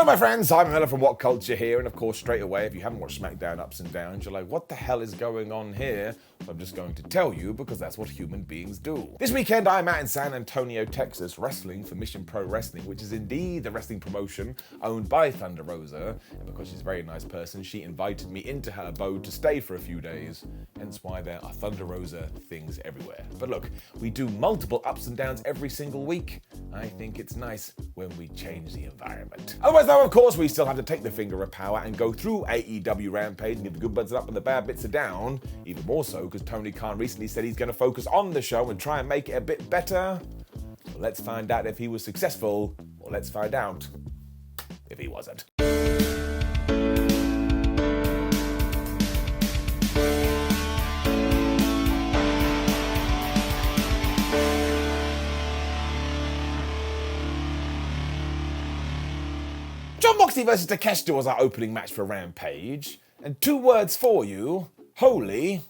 Hello my friends, I'm Miller from WhatCulture here, and of course straight away, if you haven't watched SmackDown Ups and Downs, you're like, what the hell is going on here? So I'm just going to tell you because that's what human beings do. This weekend I'm out in San Antonio, Texas, wrestling for Mission Pro Wrestling, which is indeed the wrestling promotion owned by Thunder Rosa, and because she's a very nice person, she invited me into her abode to stay for a few days, hence why there are Thunder Rosa things everywhere. But look, we do multiple ups and downs every single week. I think it's nice when we change the environment. Otherwise though, of course, we still have to take the finger of power and go through AEW Rampage and give the good bits up and the bad bits are down. Even more so because Tony Khan recently said he's going to focus on the show and try and make it a bit better. So let's find out if he was successful, or let's find out if he wasn't. Jon Moxley versus Takeshita was our opening match for Rampage, and 2 words for you: holy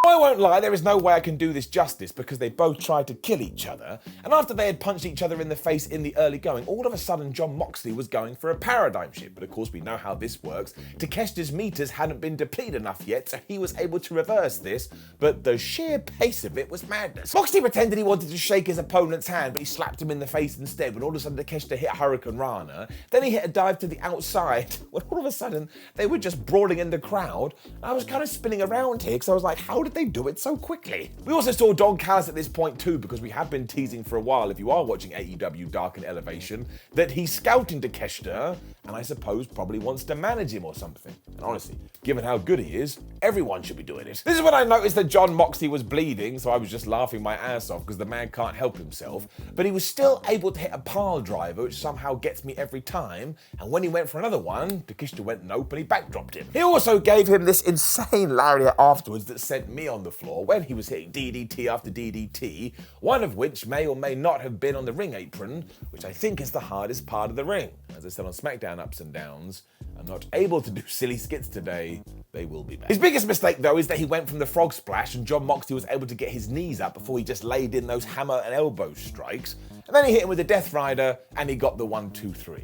I won't lie, there is no way I can do this justice because they both tried to kill each other, and after they had punched each other in the face in the early going, all of a sudden Jon Moxley was going for a paradigm shift. But of course we know how this works. Takeshita's meters hadn't been depleted enough yet, so he was able to reverse this, but the sheer pace of it was madness. Moxley pretended he wanted to shake his opponent's hand, but he slapped him in the face instead, when all of a sudden Takeshita hit Hurricane Rana. Then he hit a dive to the outside, when all of a sudden they were just brawling in the crowd. And I was kind of spinning around here, because I was like, how did they do it so quickly? We also saw Don Callis at this point too, because we have been teasing for a while, if you are watching AEW Dark and Elevation, that he's scouting Takeshita, and I suppose probably wants to manage him or something. And honestly, given how good he is, everyone should be doing it. This is when I noticed that Jon Moxley was bleeding, so I was just laughing my ass off because the man can't help himself, but he was still able to hit a pile driver, which somehow gets me every time, and when he went for another one, Takeshita went nope and he backdropped him. He also gave him this insane lariat afterwards that sent me on the floor when he was hitting DDT after DDT, one of which may or may not have been on the ring apron, which I think is the hardest part of the ring. As I said on SmackDown Ups and Downs, I'm not able to do silly skits today. They will be back. His biggest mistake though is that he went from the frog splash and Jon Moxley was able to get his knees up before he just laid in those hammer and elbow strikes, and then he hit him with the Death Rider and he got the 1, 2, 3.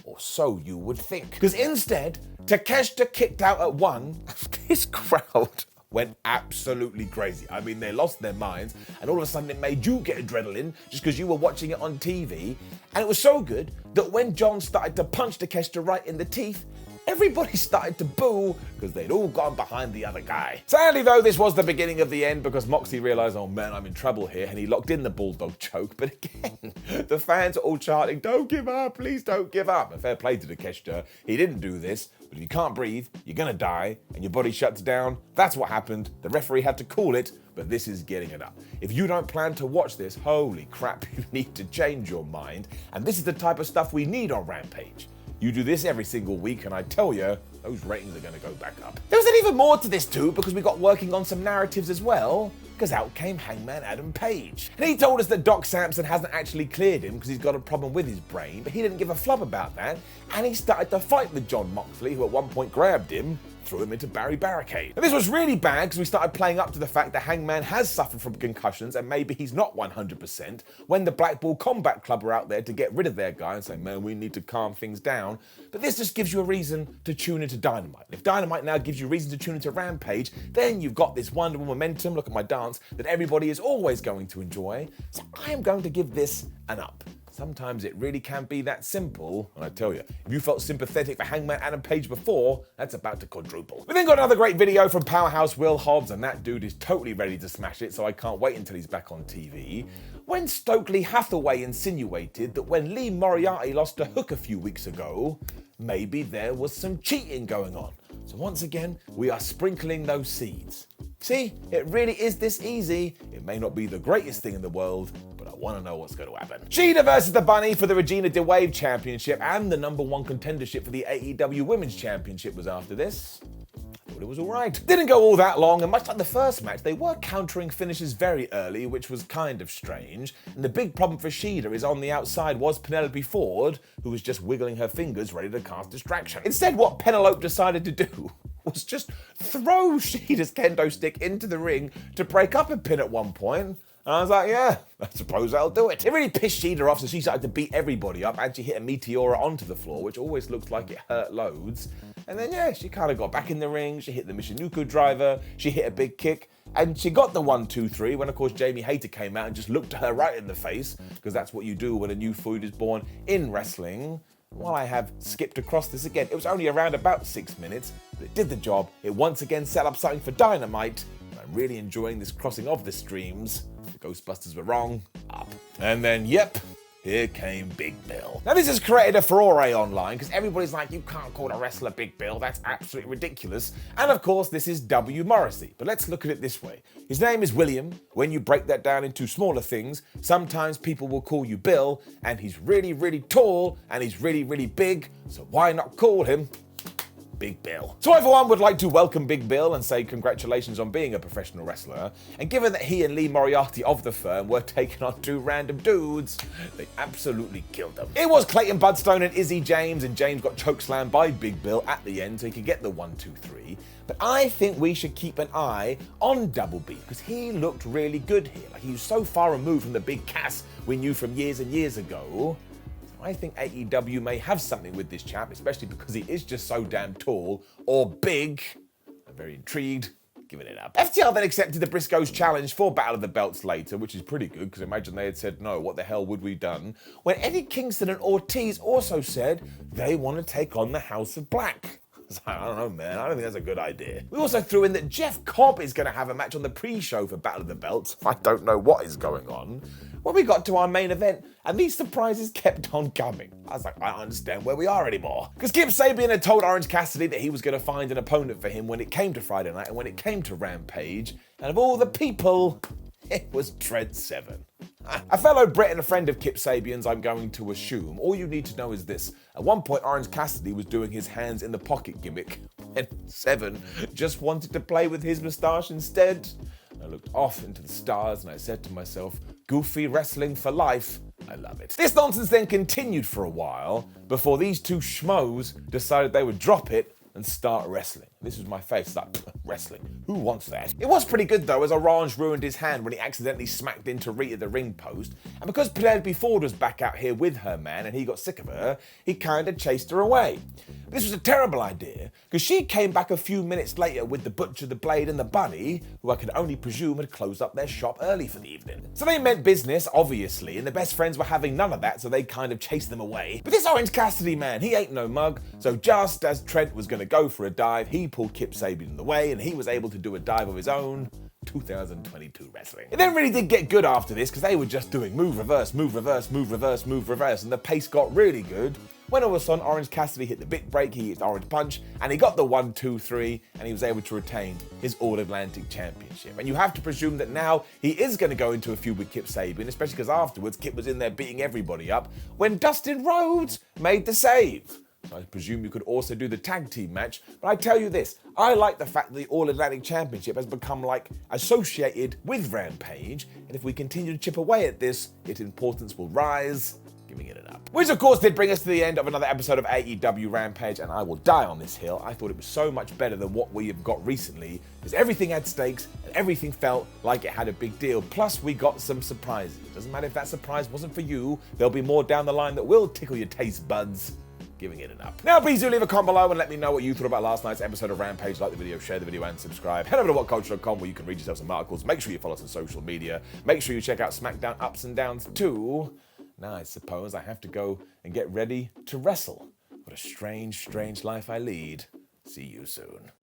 Or so you would think. Because instead, Takeshita kicked out at 1. His crowd went absolutely crazy. I mean, they lost their minds, and all of a sudden it made you get adrenaline just because you were watching it on TV. And it was so good that when Jon started to punch Takeshita right in the teeth, everybody started to boo because they'd all gone behind the other guy. Sadly though, this was the beginning of the end because Moxley realized, oh man, I'm in trouble here, and he locked in the bulldog choke. But again, the fans are all chanting, don't give up, please don't give up. And fair play to Takeshita, he didn't do this, but if you can't breathe, you're gonna die, and your body shuts down. That's what happened. The referee had to call it, but this is getting it up. If you don't plan to watch this, holy crap, you need to change your mind. And this is the type of stuff we need on Rampage. You do this every single week, and I tell you, those ratings are going to go back up. There was even more to this too, because we got working on some narratives as well, because out came Hangman Adam Page. And he told us that Doc Sampson hasn't actually cleared him because he's got a problem with his brain, but he didn't give a flub about that, and he started to fight with Jon Moxley, who at one point grabbed him, threw him into Barry Barricade. And this was really bad because we started playing up to the fact that Hangman has suffered from concussions and maybe he's not 100%, when the Blackpool Combat Club are out there to get rid of their guy and say, man, we need to calm things down. But this just gives you a reason to tune into Dynamite. And if Dynamite now gives you a reason to tune into Rampage, then you've got this wonderful momentum, look at my dance, that everybody is always going to enjoy. So I am going to give this an up. Sometimes it really can be that simple, and I tell you, if you felt sympathetic for Hangman Adam Page before, that's about to quadruple. We then got another great video from Powerhouse Will Hobbs, and that dude is totally ready to smash it, so I can't wait until he's back on TV. When Stokely Hathaway insinuated that when Lee Moriarty lost to Hook a few weeks ago, maybe there was some cheating going on. So once again, we are sprinkling those seeds. See, it really is this easy. It may not be the greatest thing in the world, but I want to know what's going to happen. Shida versus the Bunny for the Regina DeWave Championship and the #1 contendership for the AEW Women's Championship was after this. I thought it was alright. Didn't go all that long, and much like the first match, they were countering finishes very early, which was kind of strange. And the big problem for Shida is on the outside was Penelope Ford, who was just wiggling her fingers ready to cast distraction. Instead, what Penelope decided to do was just throw Shida's kendo stick into the ring to break up a pin at one point. And I was like, yeah, I suppose that'll do it. It really pissed Shida off, so she started to beat everybody up, and she hit a Meteora onto the floor, which always looked like it hurt loads. And then, yeah, she kind of got back in the ring, she hit the Michinoku driver, she hit a big kick, and she got the 1-2-3 when, of course, Jamie Hayter came out and just looked her right in the face, because that's what you do when a new food is born in wrestling. While I have skipped across this again, it was only around about 6 minutes, but it did the job. It once again set up something for Dynamite, and I'm really enjoying this crossing of the streams. The Ghostbusters were wrong, up. And then, yep, here came Big Bill. Now this has created a furore online because everybody's like, you can't call a wrestler Big Bill, that's absolutely ridiculous. And of course this is W. Morrissey, but let's look at it this way. His name is William. When you break that down into smaller things, sometimes people will call you Bill, and he's really, really tall, and he's really, really big, so why not call him Big Bill? So I, for one, would like to welcome Big Bill and say congratulations on being a professional wrestler. And given that he and Lee Moriarty of the firm were taking on two random dudes, they absolutely killed them. It was Clayton, Bloodstone, and Izzy James, and James got chokeslammed by Big Bill at the end so he could get the 1-2-3. But I think we should keep an eye on Double B because he looked really good here. Like, he was so far removed from the big Cass we knew from years and years ago. I think AEW may have something with this chap, especially because he is just so damn tall or big. I'm very intrigued. Giving it up. FTR then accepted the Briscoes challenge for Battle of the Belts later, which is pretty good because imagine they had said no, what the hell would we done? When Eddie Kingston and Ortiz also said they want to take on the House of Black. I don't know, man. I don't think that's a good idea. We also threw in that Jeff Cobb is going to have a match on the pre-show for Battle of the Belts. I don't know what is going on. When we got to our main event, and these surprises kept on coming. I was like, I don't understand where we are anymore. Because Kip Sabian had told Orange Cassidy that he was going to find an opponent for him when it came to Friday night and when it came to Rampage. And of all the people, it was Trent Seven. A fellow Brit and a friend of Kip Sabian's, I'm going to assume. All you need to know is this. At one point, Orange Cassidy was doing his hands in the pocket gimmick, and Seven just wanted to play with his moustache instead. I looked off into the stars and I said to myself, goofy wrestling for life. I love it. This nonsense then continued for a while before these two schmoes decided they would drop it and start wrestling. This was my face, like, wrestling. Who wants that? It was pretty good though, as Orange ruined his hand when he accidentally smacked into Rita the ring post. And because Penelope Ford was back out here with her man and he got sick of her, he kinda chased her away. But this was a terrible idea, because she came back a few minutes later with the Butcher, the Blade, and the Bunny, who I could only presume had closed up their shop early for the evening. So they meant business, obviously, and the best friends were having none of that, so they kind of chased them away. But this Orange Cassidy man, he ain't no mug, so just as Trent was gonna go for a dive, he pulled Kip Sabian in the way, and he was able to do a dive of his own. 2022 wrestling. It then really did get good after this, because they were just doing move, reverse, move, reverse, move, reverse, move, reverse, and the pace got really good. When all of a sudden Orange Cassidy hit the big break, he hit Orange Punch, and he got the 1-2-3, and he was able to retain his All-Atlantic Championship. And you have to presume that now he is going to go into a feud with Kip Sabian, especially because afterwards Kip was in there beating everybody up when Dustin Rhodes made the save. So I presume you could also do the tag team match, but I tell you this, I like the fact that the All-Atlantic Championship has become like associated with Rampage, and if we continue to chip away at this, its importance will rise, giving it an up. Which of course did bring us to the end of another episode of AEW Rampage, and I will die on this hill. I thought it was so much better than what we have got recently, because everything had stakes and everything felt like it had a big deal. Plus we got some surprises. It doesn't matter if that surprise wasn't for you, there'll be more down the line that will tickle your taste buds. Giving it an up. Now please do leave a comment below and let me know what you thought about last night's episode of Rampage. Like the video, share the video, and subscribe. Head over to WhatCulture.com where you can read yourself some articles. Make sure you follow us on social media. Make sure you check out SmackDown Ups and Downs too. Now I suppose I have to go and get ready to wrestle. What a strange, strange life I lead. See you soon.